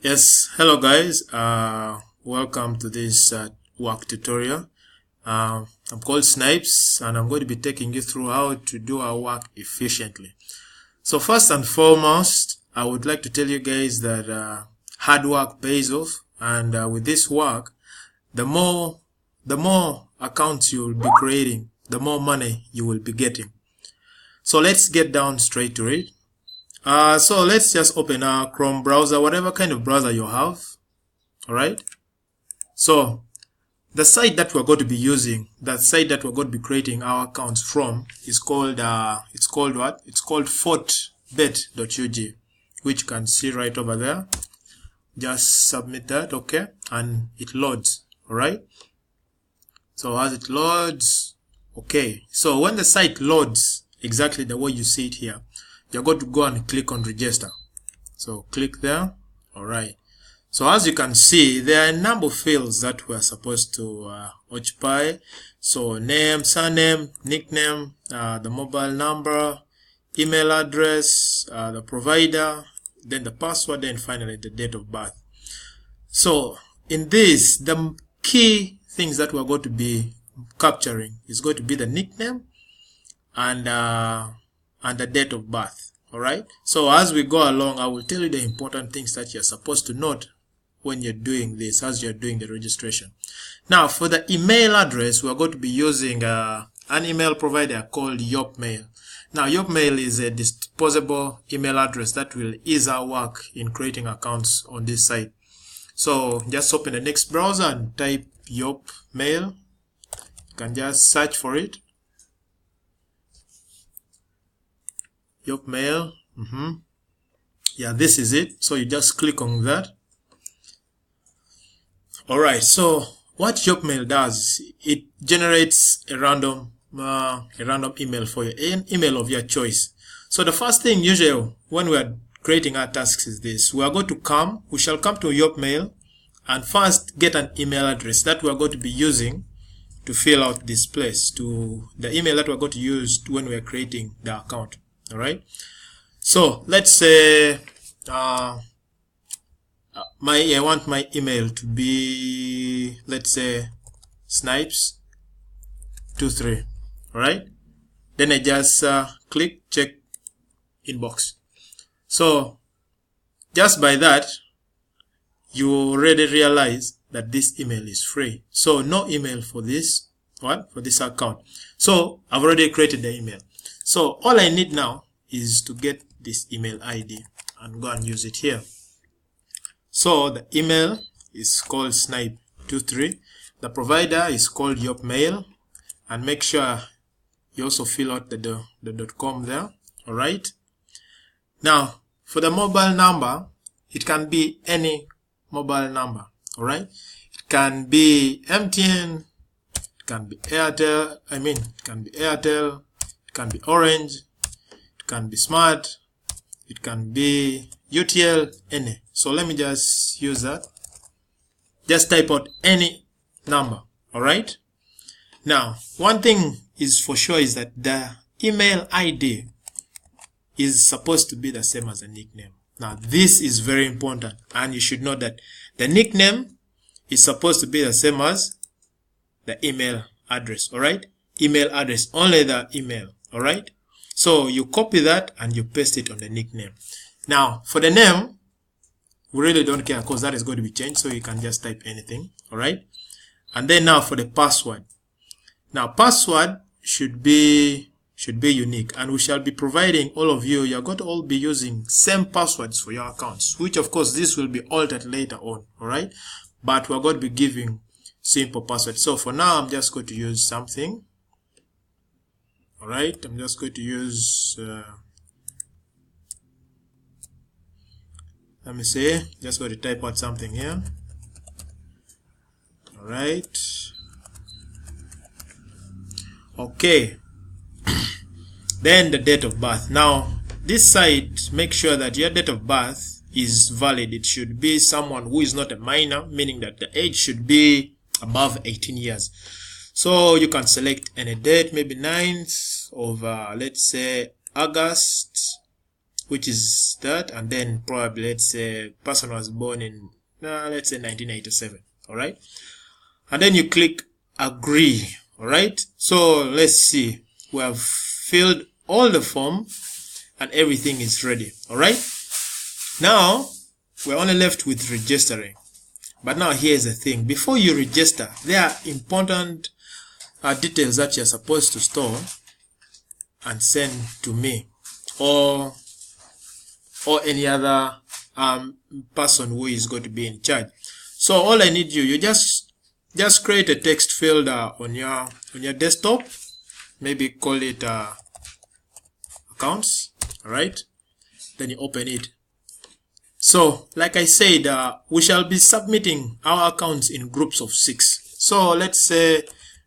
Yes, hello guys, welcome to this work tutorial. I'm called Snipes and I'm going to be taking you through how to do our work efficiently. So first and foremost, I would like to tell you guys that hard work pays off, and with this work, the more accounts you will be creating, the more money you will be getting. So let's get down straight to it. So let's just open our Chrome browser, whatever kind of browser you have. Alright. So the site that we're going to be using, that site that we're going to be creating our accounts from is called, it's called fortebet.ug, which you can see right over there. Just submit that, okay, and it loads. Alright. So as it loads, okay, so when the site loads exactly the way you see it here, you're going to go and click on register. So click there. Alright. So as you can see, there are a number of fields that we're supposed to occupy. So name, surname, nickname, the mobile number, email address, the provider, then the password, and finally the date of birth. So in this, the key things that we're going to be capturing is going to be the nickname and the date of birth. Alright, so as we go along, I will tell you the important things that you're supposed to note when you're doing this, as you're doing the registration. Now, for the email address, we're going to be using an email provider called Yopmail. Now, Yopmail is a disposable email address that will ease our work in creating accounts on this site. So just open the next browser and type Yopmail. You can just search for it. Yopmail. Yeah, this is it. So you just click on that. Alright, so what Yopmail does, it generates a random email for you, an email of your choice. So the first thing usually when we are creating our tasks is this. We shall come to Yopmail and first get an email address that we are going to be using to fill out this place, to the email that we're going to use when we are creating the account. Alright, so let's say I want my email to be, let's say, Snipes23. Alright, then I just click check inbox. So just by that, you already realize that this email is free. So no email for this for this account. So I've already created the email. So all I need now is to get this email ID and go and use it here. So the email is called Snipe23. The provider is called Yopmail, and make sure you also fill out the .com there. Alright. Now for the mobile number, it can be any mobile number. Alright. It can be MTN, it can be Airtel, it can be Airtel, it can be Orange, it can be Smart, it can be UTL, any. So let me just use that. Just type out any number. Alright. Now, one thing is for sure is that the email ID is supposed to be the same as the nickname. Now, this is very important, and you should know that the nickname is supposed to be the same as the email address. Alright. Email address, only the email. Alright. So you copy that and you paste it on the nickname. Now for the name, we really don't care because that is going to be changed, so you can just type anything. Alright. And then now for the password. Now password should be unique, and we shall be providing all of you, you're going to all be using same passwords for your accounts, which of course this will be altered later on. Alright. But we're going to be giving simple passwords. So for now, I'm just going to use something. Alright, I'm just going to use, let me see, just going to type out something here. Alright. Okay. Then the date of birth. Now, this site, make sure that your date of birth is valid. It should be someone who is not a minor, meaning that the age should be above 18 years. So you can select any date, maybe 9th of, let's say, August which is that, and then probably let's say person was born in let's say 1987. All right, and then you click agree. All right, so let's see, we have filled all the form and everything is ready. All right, now we're only left with registering. But now here's the thing, before you register, there are important details that you're supposed to store and send to me or any other person who is going to be in charge. So all I need you just create a text field on your desktop, maybe call it accounts. All right, then you open it. So like I said, we shall be submitting our accounts in groups of 6. So let's say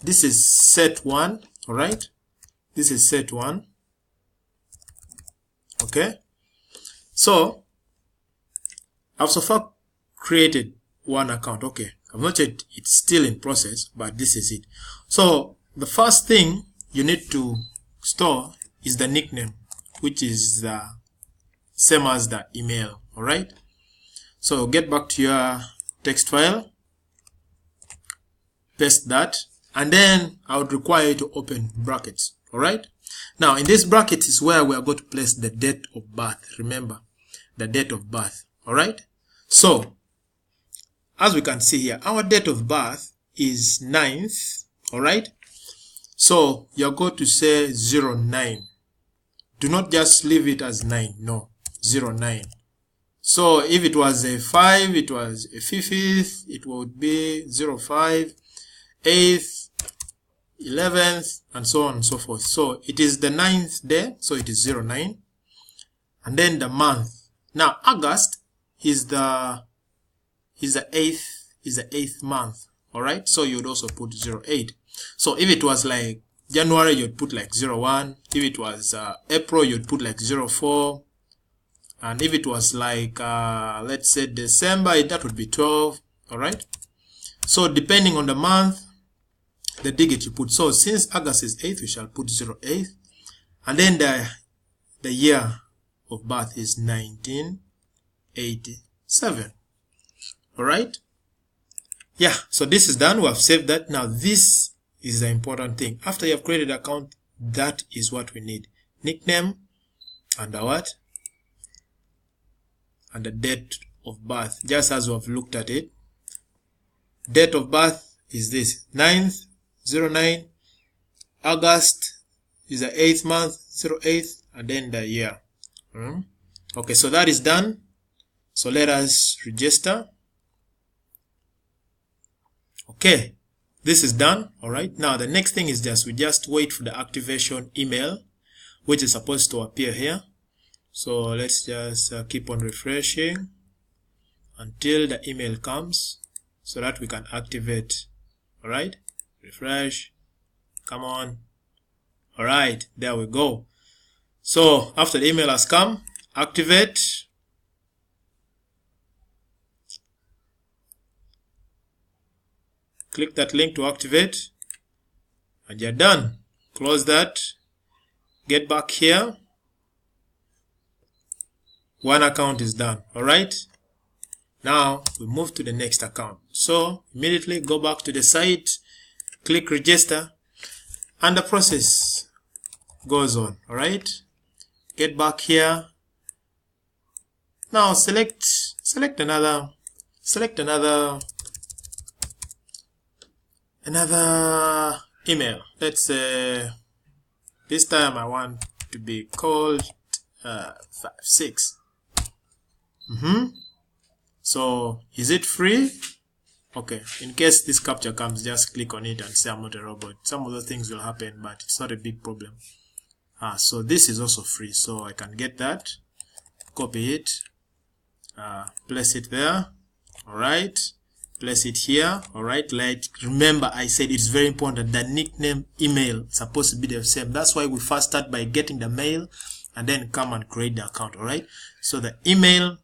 this is set 1. All right, this is set 1. Okay, so I've so far created one account. Okay, I've not yet, it's still in process, but this is it. So the first thing you need to store is the nickname, which is the same as the email. All right, so get back to your text file, paste that, and then I would require you to open brackets. All right, now in this bracket is where we are going to place the date of birth. Remember, the date of birth. All right, so as we can see here, our date of birth is 9th. All right, so you're going to say 09. Do not just leave it as 9. No, 09. So if it was a 5, it was a 5th, it would be 05, 8th, 11th, and so on and so forth. So it is the 9th day, so it is 09. And then the month. Now August is the 8th month. All right, so you would also put 08. So if it was like January, you'd put like 01. If it was April, you'd put like 04. And if it was like let's say December, that would be 12. All right, so depending on the month, the digit you put. So since August is 8th, we shall put 08. And then the year of birth is 1987. All right, yeah, so this is done. We have saved that. Now this is the important thing. After you have created an account, that is what we need: nickname and the what, and the date of birth, just as we have looked at it. Date of birth is this: 9th, 09. August is the 8th month, 08th, and then the year. Okay, so that is done. So let us register. Okay, this is done. All right, now the next thing is we just wait for the activation email, which is supposed to appear here. So let's just keep on refreshing until the email comes so that we can activate. All right, refresh, come on. All right, there we go. So after the email has come, activate. Click that link to activate, and you're done. Close that, get back here. One account is done. All right, now we move to the next account. So immediately go back to the site, click register, and the process goes on. All right, get back here. Now select another email. Let's say this time I want to be called 56. So is it free? Okay, in case this captcha comes, just click on it and say I'm not a robot. Some other things will happen, but it's not a big problem. So this is also free, so I can get that, copy it, place it there. All right, place it here. All right, like remember I said it's very important that nickname, email supposed to be the same. That's why we first start by getting the mail and then come and create the account. All right, so the email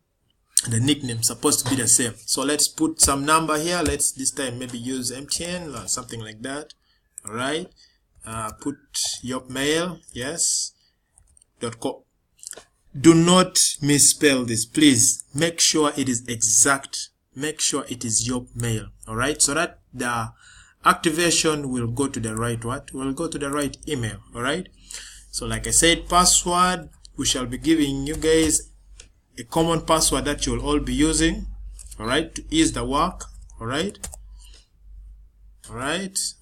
and the nickname supposed to be the same. So let's put some number here. Let's this time maybe use MTN or something like that. All right, put your mail, yes, .com. do not misspell this, please. Make sure it is exact. Make sure it is your mail. All right, so that the activation will go to the right will go to the right email. All right, so like I said, password, we shall be giving you guys a common password that you'll all be using, all right, to ease the work. All right,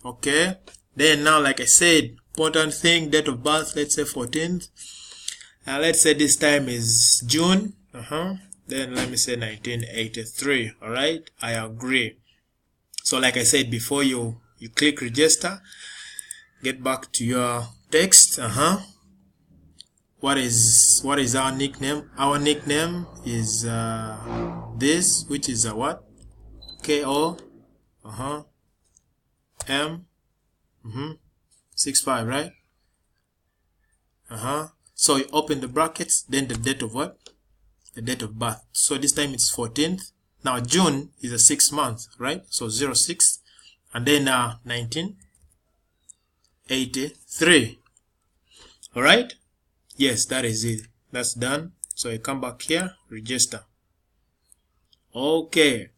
okay. Then now, like I said, important thing, date of birth, let's say 14th. Let's say this time is June. Then let me say 1983. All right, I agree. So like I said before, you click register, get back to your text. What is our nickname? Our nickname is this, which is a what? KO M 65, right? So you open the brackets, then the date of what? The date of birth. So this time it's 14th. Now June is a 6 month, right? So 06, and then 1983. All right. Yes, that is it. That's done. So you come back here, register. Okay.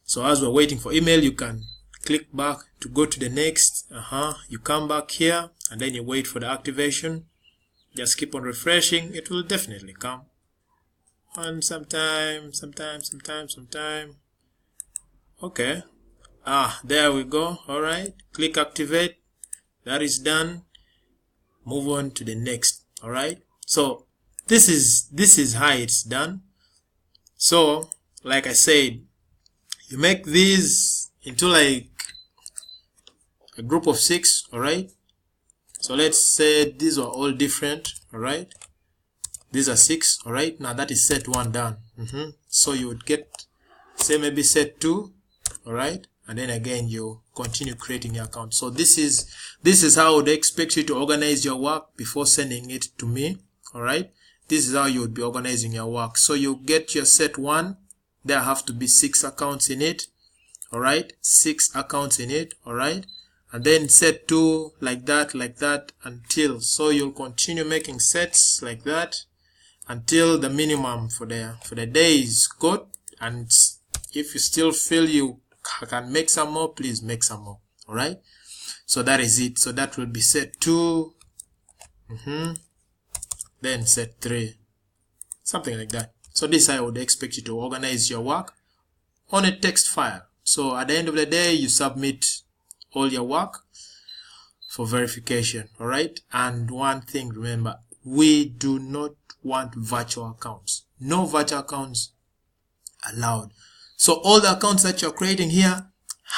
So as we're waiting for email, you can click back to go to the next. You come back here, and then you wait for the activation. Just keep on refreshing. It will definitely come. And sometime. Okay. There we go. All right. Click activate. That is done. Move on to the next. All right. So this is how it's done. So like I said, you make these into like a group of 6. All right. So let's say these are all different. All right. These are 6. All right. Now that is set 1 done. So you would get, say, maybe set 2. All right. And then again you continue creating your account. So this is how I would expect you to organize your work before sending it to me. All right. This is how you would be organizing your work. So you get your set 1. There have to be 6 accounts in it. All right. 6 accounts in it. All right. And then set 2 like that until, so you'll continue making sets like that until the minimum for the day is good. And if you still feel you can make some more, please make some more. All right. So that is it. So that will be set 2. Then set 3, something like that. So this I would expect you to organize your work on a text file. So at the end of the day, you submit all your work for verification. All right. And one thing, remember, we do not want virtual accounts. No virtual accounts allowed. So all the accounts that you're creating here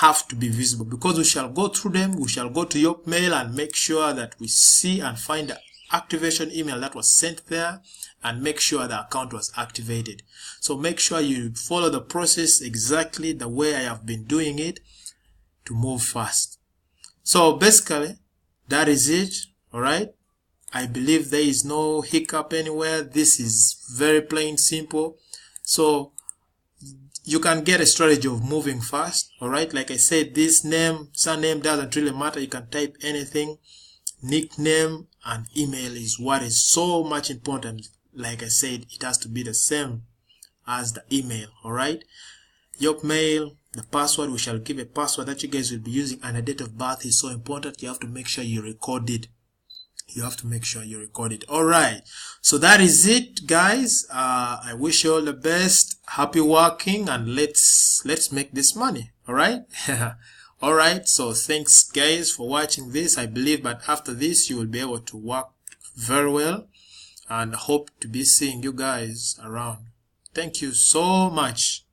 have to be visible, because we shall go through them. We shall go to your mail and make sure that we see and find the activation email that was sent there and make sure the account was activated. So make sure you follow the process exactly the way I have been doing it to move fast. So basically that is it. All right. I believe there is no hiccup anywhere. This is very plain simple. So you can get a strategy of moving fast. All right. Like I said, this name, surname doesn't really matter. You can type anything. Nickname and email is what is so much important. Like I said, it has to be the same as the email. All right. Your mail, the password, we shall give a password that you guys will be using, and the date of birth is so important. You have to make sure you record it. All right. So that is it, guys. I wish you all the best. Happy working, and let's make this money. All right. All right. So thanks, guys, for watching this. I believe that after this, you will be able to work very well, and hope to be seeing you guys around. Thank you so much.